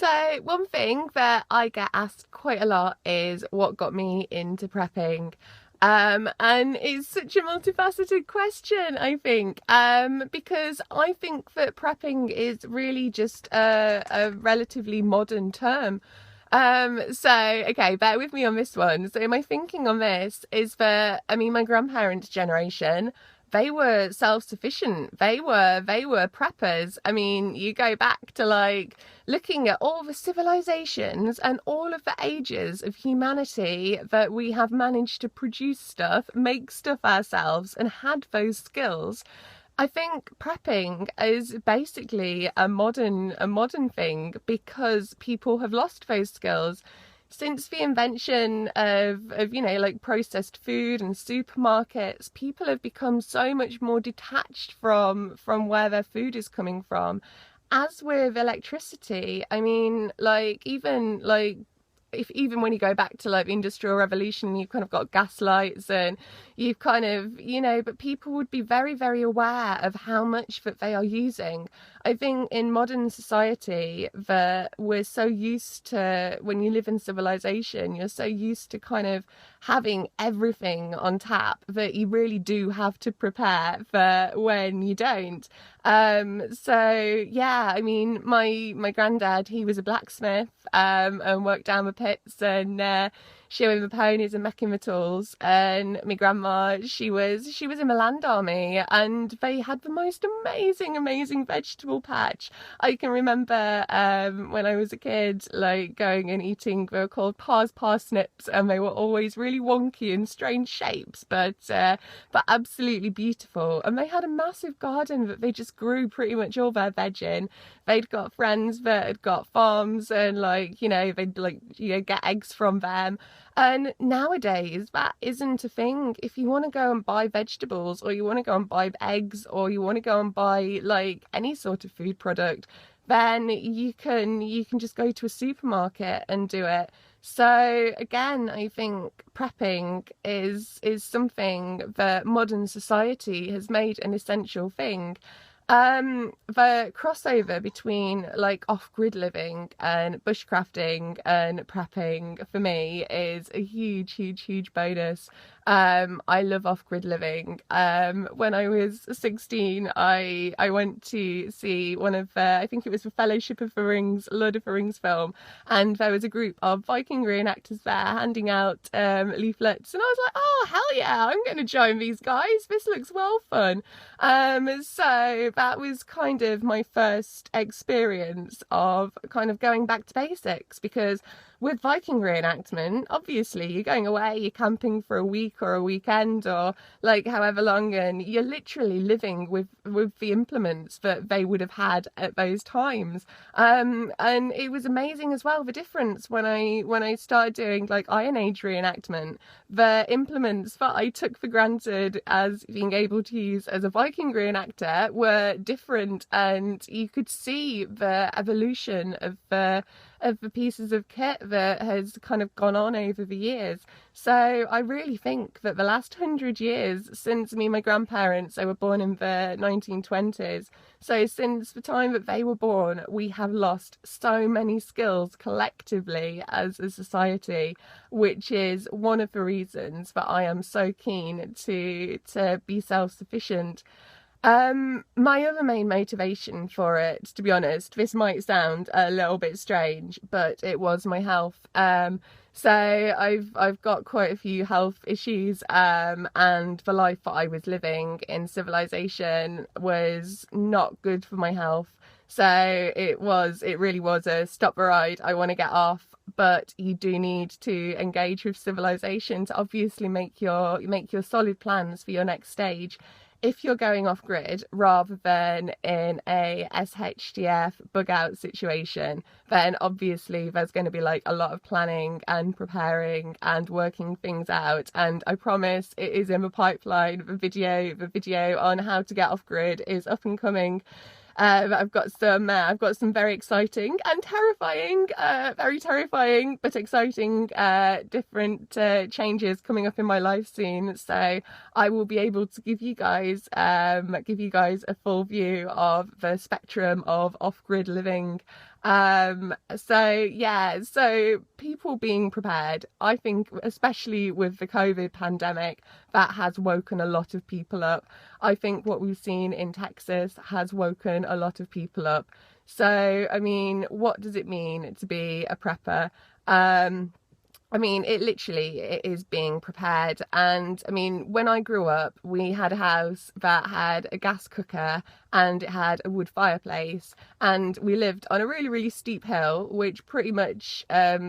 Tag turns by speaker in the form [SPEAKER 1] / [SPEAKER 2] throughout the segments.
[SPEAKER 1] So one thing that I get asked quite a lot is what got me into prepping. And it's such a multifaceted question, I think, because I think that prepping is really just a relatively modern term. Okay, bear with me on this one. So my thinking on this is that, I mean, my grandparents' generation, they were self-sufficient. They were preppers. I mean, you go back to like looking at all the civilizations and all of the ages of humanity that we have managed to produce stuff, make stuff ourselves, and had those skills. I think prepping is basically a modern thing because people have lost those skills since the invention of like processed food and supermarkets. People have become so much more detached from where their food is coming from. As with electricity, I mean, like even like if even when you go back to like the Industrial Revolution, you've kind of got gas lights and you've kind of, but people would be very, very aware of how much that they are using. I think in modern society that we're so used to, when you live in civilization, you're so used to kind of having everything on tap that you really do have to prepare for when you don't. So yeah, I mean, my granddad, he was a blacksmith, and worked down the pits and shoeing the ponies and making the tools. And my grandma, she was in the land army, and they had the most amazing vegetable patch. I can remember when I was a kid, like going and eating, they were called parsnips, and they were always really wonky and strange shapes, but absolutely beautiful. And they had a massive garden that they just grew pretty much all their veg in. They'd got friends that had got farms, and they'd get eggs from them. And nowadays that isn't a thing. If you want to go and buy vegetables, or you want to go and buy eggs, or you want to go and buy like any sort of food product, then you can just go to a supermarket and do it. So again, I think prepping is something that modern society has made an essential thing. The crossover between like off-grid living and bushcrafting and prepping for me is a huge bonus. I love off-grid living. When I was 16, I went to see one of I think it was the Fellowship of the Rings, Lord of the Rings film, and there was a group of Viking reenactors there handing out leaflets, and I was like, oh hell yeah, I'm going to join these guys. This looks well fun. So that was kind of my first experience of kind of going back to basics, because with Viking reenactment, obviously you're going away, you're camping for a week or a weekend or like however long, and you're literally living with the implements that they would have had at those times. And it was amazing as well, the difference when I started doing like Iron Age reenactment. The implements that I took for granted as being able to use as a Viking reenactor were different, and you could see the evolution of the pieces of kit that has kind of gone on over the years. So I really think that the last 100 years since me and my grandparents, they were born in the 1920s, so since the time that they were born, we have lost so many skills collectively as a society, which is one of the reasons that I am so keen to be self-sufficient. My other main motivation for it, to be honest, this might sound a little bit strange, but it was my health. So I've got quite a few health issues, and the life that I was living in civilization was not good for my health. So it really was a stop the ride, I want to get off. But you do need to engage with civilization to obviously make your solid plans for your next stage. If you're going off grid rather than in a SHDF bug out situation, then obviously there's going to be like a lot of planning and preparing and working things out. And I promise it is in the pipeline. The video on how to get off grid is up and coming. I've got some very exciting and terrifying, very terrifying but exciting different changes coming up in my life soon. So I will be able to give you guys a full view of the spectrum of off-grid living. So yeah, so people being prepared, I think, especially with the COVID pandemic, that has woken a lot of people up. I think what we've seen in Texas has woken a lot of people up. So, I mean, what does it mean to be a prepper? Um, I mean, it is being prepared. And I mean, when I grew up, we had a house that had a gas cooker and it had a wood fireplace. And we lived on a really, really steep hill, which pretty much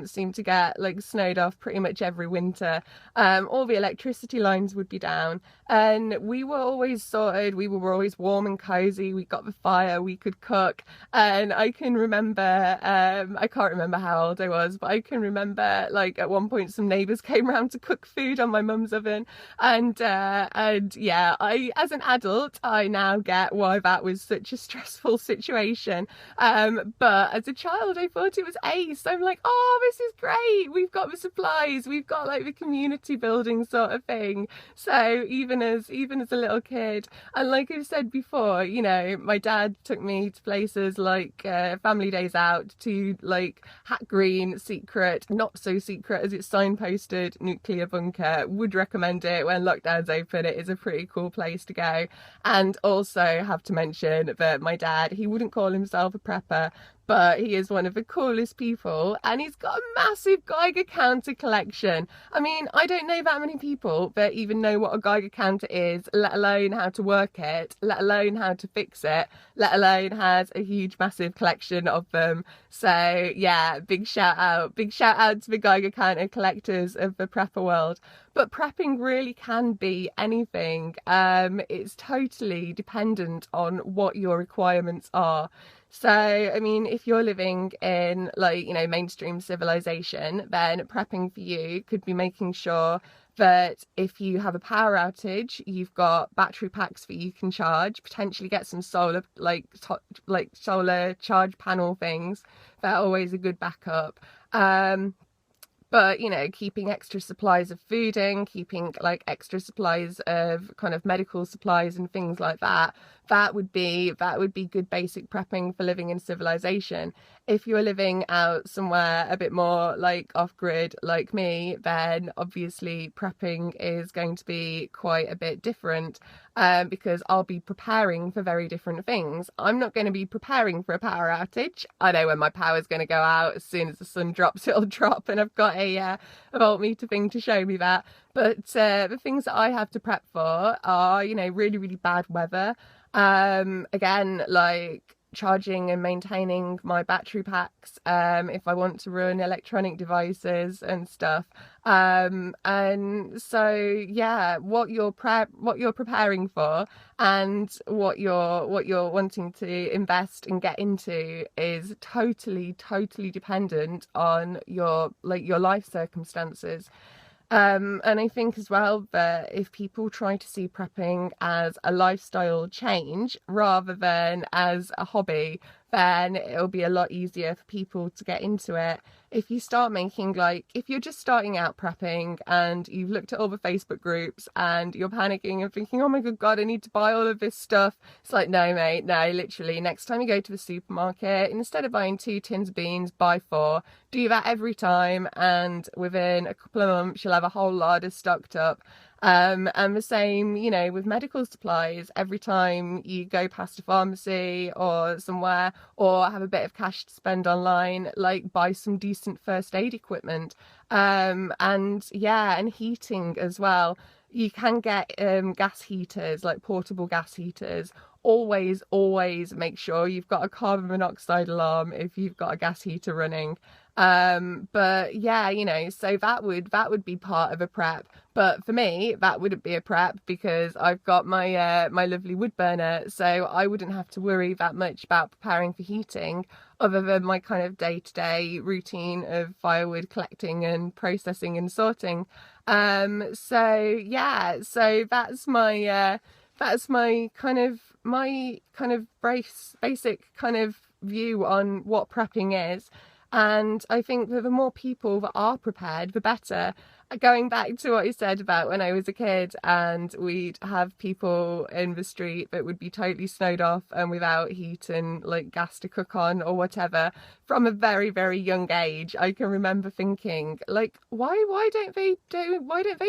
[SPEAKER 1] seemed to get like snowed off pretty much every winter. All the electricity lines would be down. And we were always sorted. We were always warm and cozy. We got the fire, we could cook. And I can remember, I can't remember how old I was, but I can remember like at one point some neighbours came round to cook food on my mum's oven. And yeah, as an adult, I now get why that was such a stressful situation. But as a child, I thought it was ace. I'm like, oh, this is great. We've got the supplies. We've got like the community building sort of thing. So even as a little kid, and like I've said before, you know, my dad took me to places like family days out to like Hat Green, secret, not so secret as it's signposted, nuclear bunker. Would recommend it when lockdown's open. It is a pretty cool place to go. And also have to mention that my dad, he wouldn't call himself a prepper, but he is one of the coolest people, and he's got a massive Geiger Counter collection. I mean, I don't know that many people that even know what a Geiger Counter is, let alone how to work it, let alone how to fix it, let alone has a huge massive collection of them. So yeah, big shout out to the Geiger Counter collectors of the prepper world. But prepping really can be anything. It's totally dependent on what your requirements are. So, I mean, if you're living in like, you know, mainstream civilization, then prepping for you could be making sure that if you have a power outage, you've got battery packs that you can charge, potentially get some solar, like solar charge panel things. They're always a good backup. But, you know, keeping extra supplies of fooding, keeping like extra supplies of kind of medical supplies and things like that, that would be good basic prepping for living in civilization. If you're living out somewhere a bit more like off-grid like me, then obviously prepping is going to be quite a bit different, because I'll be preparing for very different things. I'm not going to be preparing for a power outage. I know when my power's going to go out. As soon as the sun drops, it'll drop, and I've got a voltmeter thing to show me that. But the things that I have to prep for are, you know, really, really bad weather. Again, like charging and maintaining my battery packs, if I want to run electronic devices and stuff. And so yeah, what you're preparing for and what you're wanting to invest and get into is totally dependent on your life circumstances. And I think as well that if people try to see prepping as a lifestyle change rather than as a hobby, then it'll be a lot easier for people to get into it. If you start making if you're just starting out prepping and you've looked at all the Facebook groups and you're panicking and thinking, oh my good God, I need to buy all of this stuff. It's like, no, mate, no, literally, next time you go to the supermarket, instead of buying 2 tins of beans, buy 4. Do that every time, and within a couple of months, you'll have a whole larder stocked up. And the same, you know, with medical supplies. Every time you go past a pharmacy or somewhere, or have a bit of cash to spend online, like buy some decent first aid equipment. And yeah, and heating as well. You can get gas heaters, like portable gas heaters. Always make sure you've got a carbon monoxide alarm if you've got a gas heater running. But yeah, you know, so that would be part of a prep. But for me, that wouldn't be a prep because I've got my my lovely wood burner, so I wouldn't have to worry that much about preparing for heating, other than my kind of day-to-day routine of firewood collecting and processing and sorting. So yeah, so that's my kind of basic kind of view on what prepping is. And I think that the more people that are prepared, the better. going back to what I said about when I was a kid and we'd have people in the street that would be totally snowed off and without heat and like gas to cook on or whatever, from a very, very young age, I can remember thinking, like, why don't they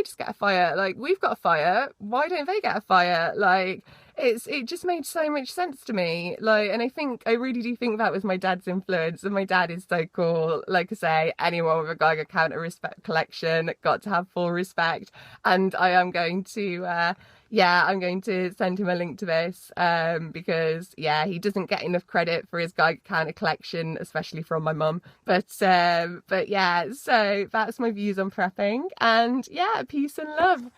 [SPEAKER 1] just get a fire? Like, we've got a fire, why don't they get a fire? Like, it just made so much sense to me. Like, and I really do think that was my dad's influence, and my dad is so cool. Like I say, anyone with a Geiger Counter respect collection got to have full respect, and I am going to I'm going to send him a link to this because he doesn't get enough credit for his Geiger Counter collection, especially from my mum. But yeah, so that's my views on prepping, and yeah, peace and love.